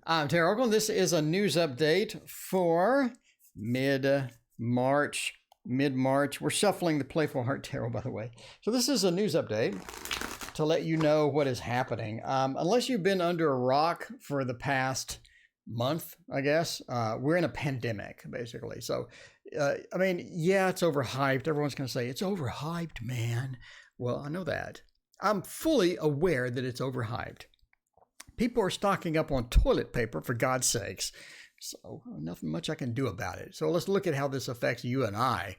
I'm TarotOracle, and this is a news update for mid-March. We're shuffling the Playful Heart Tarot, by the way. So this is a news update to let you know what is happening. Unless you've been under a rock for the past month, I guess, we're in a pandemic, basically. So, I mean, yeah, it's overhyped. Everyone's going to say, it's overhyped, man. Well, I know that. I'm fully aware that it's overhyped. People are stocking up on toilet paper, for God's sakes. So nothing much I can do about it. So let's look at how this affects you and I.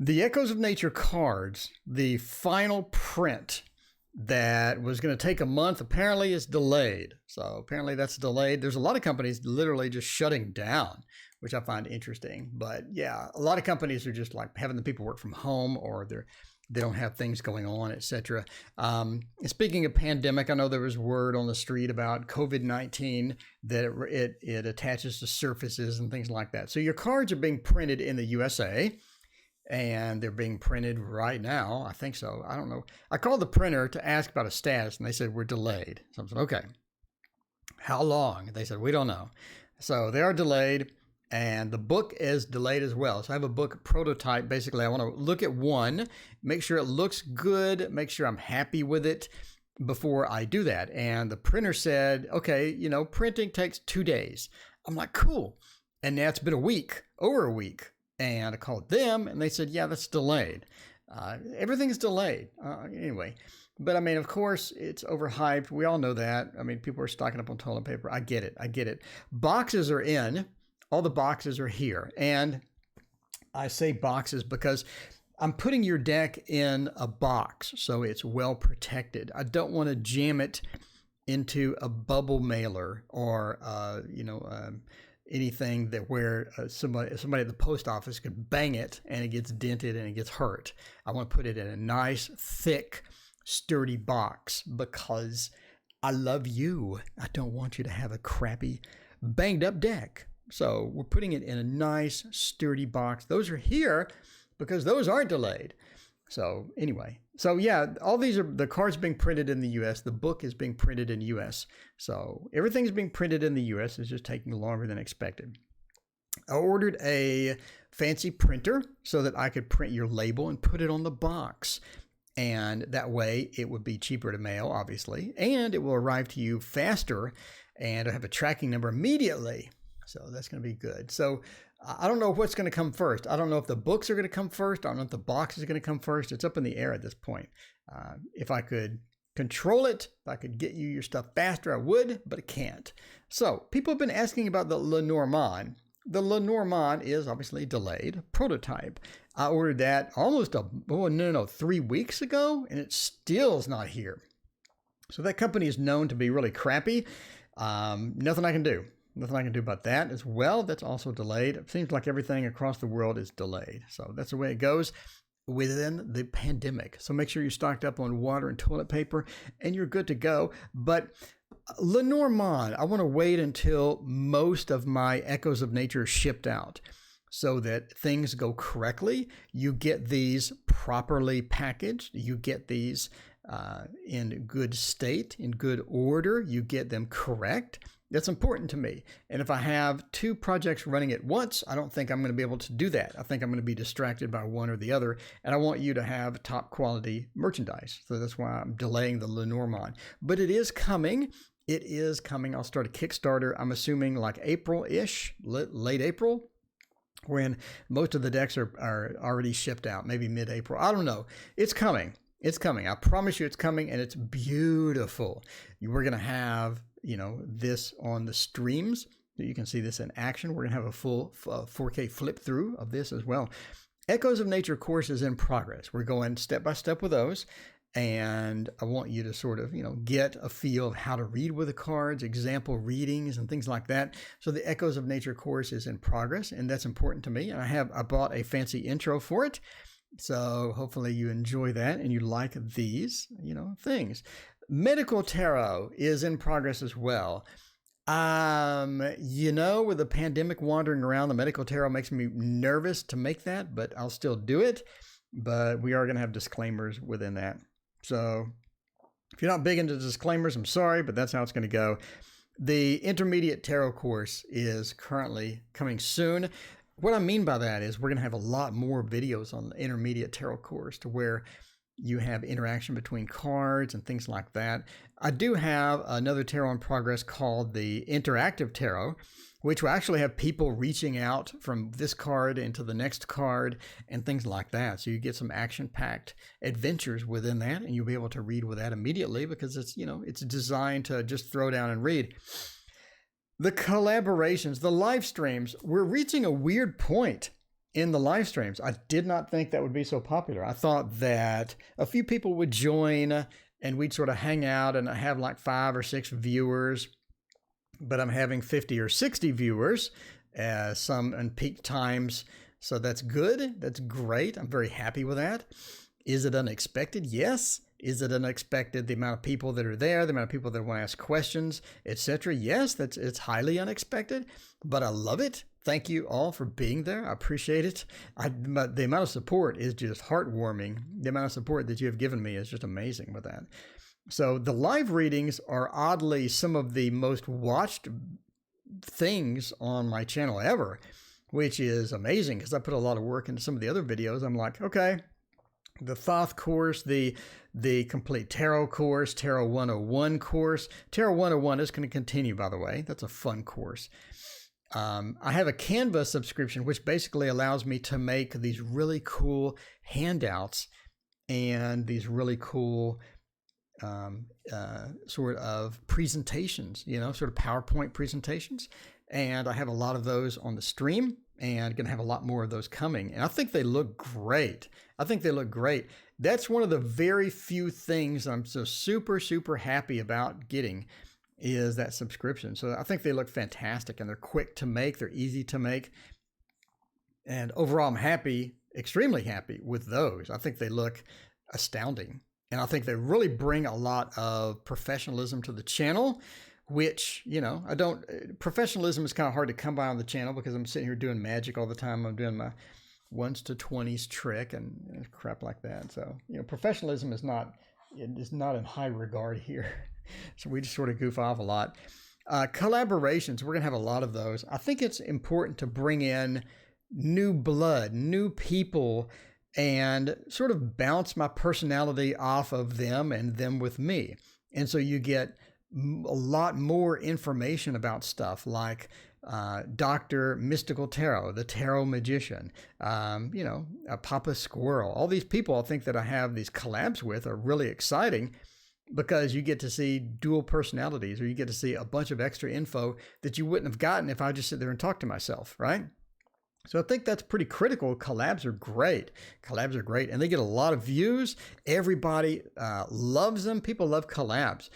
The Echoes of Nature cards, the final print that was going to take a month, apparently is delayed. So apparently that's delayed. There's a lot of companies literally just shutting down, which I find interesting. But yeah, a lot of companies are just like having the people work from home, or they don't have things going on, etc. Speaking of pandemic, I know there was word on the street about COVID-19 that it attaches to surfaces and things like that. So your cards are being printed in the USA, and they're being printed right now. I think so. I don't know. I called the printer to ask about a status, and they said we're delayed. So I said, okay. How long? They said, we don't know. So they are delayed. And the book is delayed as well. So I have a book prototype. Basically, I want to look at one, make sure it looks good, make sure I'm happy with it before I do that. And the printer said, okay, printing takes 2 days. I'm like, cool. And now it's been over a week. And I called them and they said, yeah, that's delayed. Everything's delayed. Anyway. But I mean, of course, it's overhyped. We all know that. I mean, people are stocking up on toilet paper. I get it. Boxes are in. All the boxes are here. And I say boxes because I'm putting your deck in a box so it's well protected. I don't want to jam it into a bubble mailer or, anything that where somebody at the post office could bang it and it gets dented and it gets hurt. I want to put it in a nice, thick, sturdy box because I love you. I don't want you to have a crappy, banged up deck. So we're putting it in a nice, sturdy box. Those are here because those aren't delayed. So anyway, so yeah, all these are the cards being printed in the U.S. The book is being printed in the U.S. So everything's being printed in the U.S. It's just taking longer than expected. I ordered a fancy printer so that I could print your label and put it on the box. And that way it would be cheaper to mail, obviously, and it will arrive to you faster, and I have a tracking number immediately. So that's going to be good. So I don't know what's going to come first. I don't know if the books are going to come first. I don't know if the box is going to come first. It's up in the air at this point. If I could control it, if I could get you your stuff faster, I would, but I can't. So people have been asking about the Lenormand. The Lenormand is obviously delayed prototype. I ordered that almost 3 weeks ago, and it still is not here. So that company is known to be really crappy. Nothing I can do. Nothing I can do about that as well. That's also delayed. It seems like everything across the world is delayed. So that's the way it goes within the pandemic. So make sure you're stocked up on water and toilet paper and you're good to go. But Lenormand, I want to wait until most of my Echoes of Nature are shipped out so that things go correctly. You get these properly packaged. You get these in good state, in good order. You get them correct. That's important to me. And if I have 2 projects running at once, I don't think I'm going to be able to do that. I think I'm going to be distracted by one or the other. And I want you to have top quality merchandise. So that's why I'm delaying the Lenormand. But it is coming. It is coming. I'll start a Kickstarter. I'm assuming like April-ish, late April, when most of the decks are already shipped out, maybe mid-April. I don't know. It's coming. It's coming. I promise you it's coming, and it's beautiful. We're going to have this on the streams. You can see this in action. We're going to have a full 4K flip through of this as well. Echoes of Nature course is in progress. We're going step by step with those. And I want you to sort of, get a feel of how to read with the cards, example readings and things like that. So the Echoes of Nature course is in progress, and that's important to me. And I bought a fancy intro for it. So hopefully you enjoy that and you like these, things. Medical Tarot is in progress as well. With the pandemic wandering around, the Medical Tarot makes me nervous to make that, but I'll still do it. But we are going to have disclaimers within that. So if you're not big into disclaimers, I'm sorry, but that's how it's going to go. The intermediate tarot course is currently coming soon. What I mean by that is we're going to have a lot more videos on the intermediate tarot course to where you have interaction between cards and things like that. I do have another tarot in progress called the interactive tarot, which will actually have people reaching out from this card into the next card and things like that. So you get some action-packed adventures within that, and you'll be able to read with that immediately because it's, you know, it's designed to just throw down and read. The collaborations, the live streams, we're reaching a weird point in the live streams. I did not think that would be so popular. I thought that a few people would join and we'd sort of hang out and have like 5 or 6 viewers, but I'm having 50 or 60 viewers, some in peak times. So that's good. That's great. I'm very happy with that. Is it unexpected? Yes. Is it unexpected? The amount of people that are there, the amount of people that want to ask questions, etc. Yes, it's highly unexpected, but I love it. Thank you all for being there. I appreciate it. The amount of support is just heartwarming. The amount of support that you have given me is just amazing with that. So the live readings are oddly some of the most watched things on my channel ever, which is amazing because I put a lot of work into some of the other videos. I'm like, okay, the Thoth course, the complete tarot course, Tarot 101 course. Tarot 101 is going to continue, by the way. That's a fun course. I have a Canva subscription, which basically allows me to make these really cool handouts and these really cool sort of presentations, you know, sort of PowerPoint presentations. And I have a lot of those on the stream and going to have a lot more of those coming. And I think they look great. I think they look great. That's one of the very few things I'm so super, super happy about getting is that subscription. So I think they look fantastic and they're quick to make. They're easy to make. And overall, I'm happy, extremely happy with those. I think they look astounding. And I think they really bring a lot of professionalism to the channel, which, you know, professionalism is kind of hard to come by on the channel because I'm sitting here doing magic all the time. I'm doing my 1s to 20s trick and crap like that. So, you know, professionalism is not in high regard here. So we just sort of goof off a lot. Collaborations, we're going to have a lot of those. I think it's important to bring in new blood, new people, and sort of bounce my personality off of them and them with me. And so you get a lot more information about stuff like Dr. Mystical Tarot, the Tarot Magician, you know, Papa Squirrel. All these people I think that I have these collabs with are really exciting because you get to see dual personalities, or you get to see a bunch of extra info that you wouldn't have gotten if I just sit there and talk to myself, right? So I think that's pretty critical. Collabs are great. Collabs are great, and they get a lot of views. Everybody loves them. People love collabs.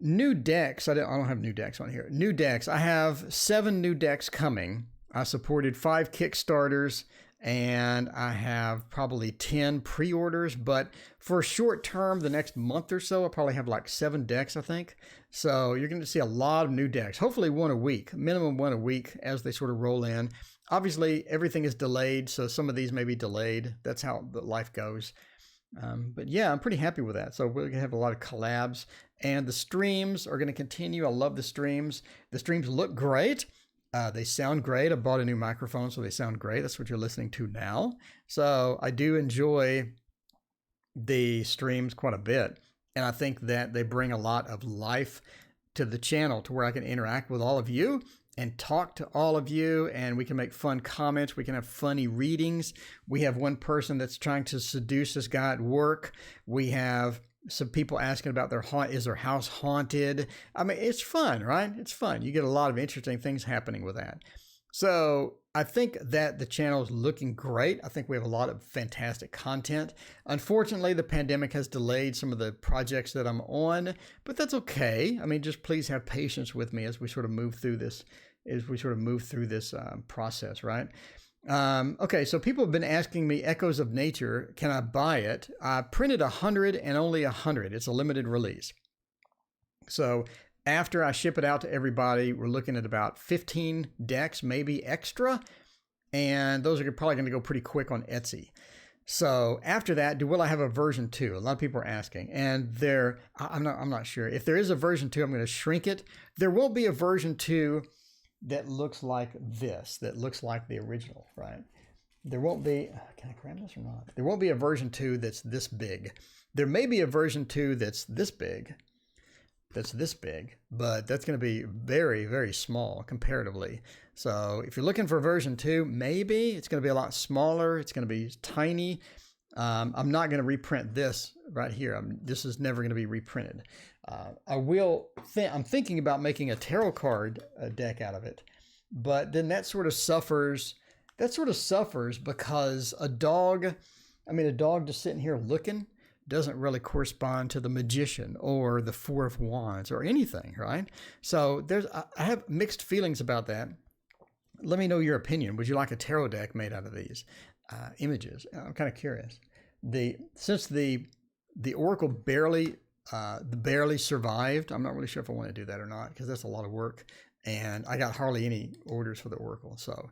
New decks. I don't have new decks on here. New decks. I have 7 new decks coming. I supported 5 Kickstarters, and I have probably 10 pre-orders, but for short term, the next month or so, I'll probably have like 7 decks, I think. So you're going to see a lot of new decks, hopefully 1 a week, minimum 1 a week as they sort of roll in. Obviously, everything is delayed, so some of these may be delayed. That's how the life goes. But yeah, I'm pretty happy with that. So we're going to have a lot of collabs, and the streams are going to continue. I love the streams. The streams look great. They sound great. I bought a new microphone, so they sound great. That's what you're listening to now. So I do enjoy the streams quite a bit. And I think that they bring a lot of life to the channel to where I can interact with all of you and talk to all of you, and we can make fun comments. We can have funny readings. We have one person that's trying to seduce this guy at work. We have some people asking about is their house haunted? I mean, it's fun, right? It's fun. You get a lot of interesting things happening with that. So I think that the channel is looking great. I think we have a lot of fantastic content. Unfortunately, the pandemic has delayed some of the projects that I'm on, but that's okay. I mean, just please have patience with me as we sort of move through this, process, right? Okay, so people have been asking me Echoes of Nature, can I buy it? I printed 100 and only 100. It's a limited release. So after I ship it out to everybody, we're looking at about 15 decks, maybe extra. And those are probably going to go pretty quick on Etsy. So after that, will I have a version 2? A lot of people are asking, and I'm not sure. If there is a version 2, I'm going to shrink it. There won't be a version 2 that looks like this, that looks like the original, right? There won't be, can I grab this or not? There won't be a version 2 that's this big. There may be a version 2 that's this big, but that's going to be very, very small comparatively. So if you're looking for version 2, maybe it's going to be a lot smaller. It's going to be tiny. I'm not going to reprint this right here. This is never going to be reprinted. I'm thinking about making a tarot card deck out of it, but then that sort of suffers because a dog just sitting here looking doesn't really correspond to the Magician or the Four of Wands or anything, right? So I have mixed feelings about that. Let me know your opinion. Would you like a tarot deck made out of these images? I'm kind of curious. Since the Oracle barely survived, I'm not really sure if I want to do that or not, because that's a lot of work, and I got hardly any orders for the Oracle. So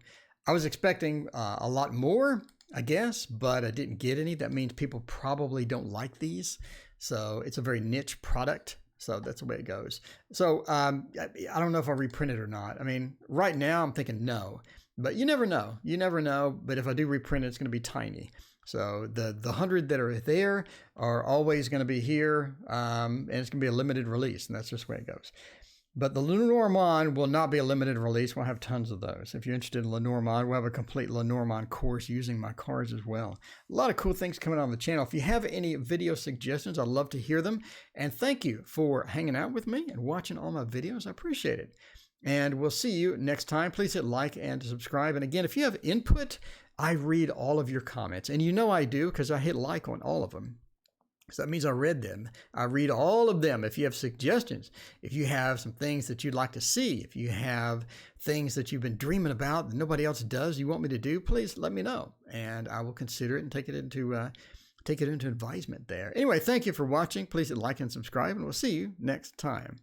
I was expecting a lot more, I guess, but I didn't get any. That means people probably don't like these. So it's a very niche product. So that's the way it goes. So I don't know if I'll reprint it or not. I mean, right now I'm thinking no, but you never know. You never know. But if I do reprint it, it's going to be tiny. So the 100 that are there are always going to be here, and it's going to be a limited release, and that's just the way it goes. But the Lenormand will not be a limited release. We'll have tons of those. If you're interested in Lenormand, we'll have a complete Lenormand course using my cards as well. A lot of cool things coming on the channel. If you have any video suggestions, I'd love to hear them. And thank you for hanging out with me and watching all my videos. I appreciate it. And we'll see you next time. Please hit like and subscribe. And again, if you have input, I read all of your comments. And you know I do, because I hit like on all of them. So that means I read them. I read all of them. If you have suggestions, if you have some things that you'd like to see, if you have things that you've been dreaming about that nobody else does, you want me to do, please let me know, and I will consider it and take it into advisement there. Anyway, thank you for watching. Please hit like and subscribe, and we'll see you next time.